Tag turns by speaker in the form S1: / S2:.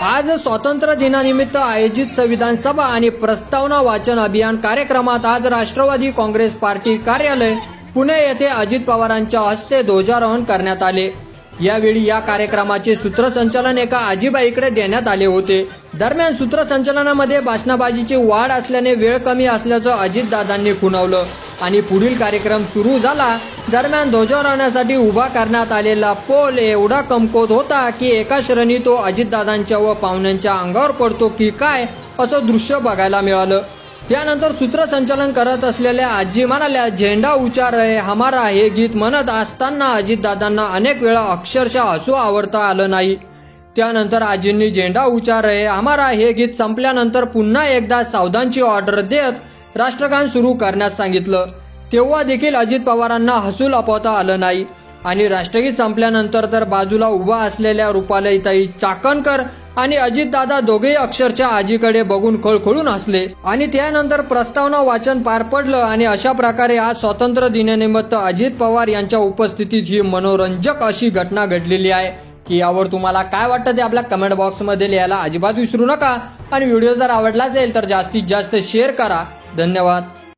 S1: आज स्वातंत्र्य दिनानिमित्त आयोजित संविधान सभा आणि प्रस्तावना वाचन अभियान कार्यक्रमात आज राष्ट्रवादी काँग्रेस पार्टी कार्यालय पुणे येथे अजित पवारांच्या हस्ते ध्वजारोहण करण्यात आले। यावेळी या कार्यक्रमाचे सूत्रसंचालन एका आजीबाईकडे देण्यात आले होते। दरम्यान सूत्रसंचालनामध्ये भाषणबाजीची वाढ असल्याने वेळ कमी असल्याचं अजितदादांनी खुणावलं आणि पुढील कार्यक्रम सुरू झाला। दरम्यान ध्वजारोहणासाठी उभा करण्यात आलेला पोल एवढा कमकुवत होता की एका क्षणी तो अजितदादांच्या व पाहुण्यांच्या अंगावर पडतो की काय असं दृश्य बघायला मिळालं। त्यानंतर सूत्रसंचालन करत असलेल्या आजी म्हणाल्या, झेंडा ऊंचा रहे हमारा हे गीत म्हणत असताना अजितदादांना अनेक वेळा अक्षरशः हसू आवरता आलं नाही। त्यानंतर आजींनी झेंडा ऊंचा रहे हमारा हे गीत संपल्यानंतर पुन्हा एकदा सावधानची ऑर्डर देत राष्ट्रगान सुरू करण्यास सांगितलं। तेव्हा देखील अजित पवारांना हसू लपवता आलं नाही आणि राष्ट्रगीत संपल्यानंतर तर बाजूला उभा असलेल्या रुपालीताई चाकणकर आणि अजितदादा दोघेही अक्षरशः आजीकडे बघून खळखळून हसले आणि त्यानंतर प्रस्तावना वाचन पार पडलं आणि अशा प्रकारे आज स्वातंत्र्य दिनानिमित्त अजित पवार यांच्या उपस्थितीत ही मनोरंजक अशी घटना घडलेली आहे की यावर तुम्हाला काय वाटतं ते आपल्या कमेंट बॉक्स मध्ये लिहायला अजिबात विसरू नका आणि व्हिडिओ जर आवडला असेल तर जास्तीत जास्त शेअर करा। धन्यवाद।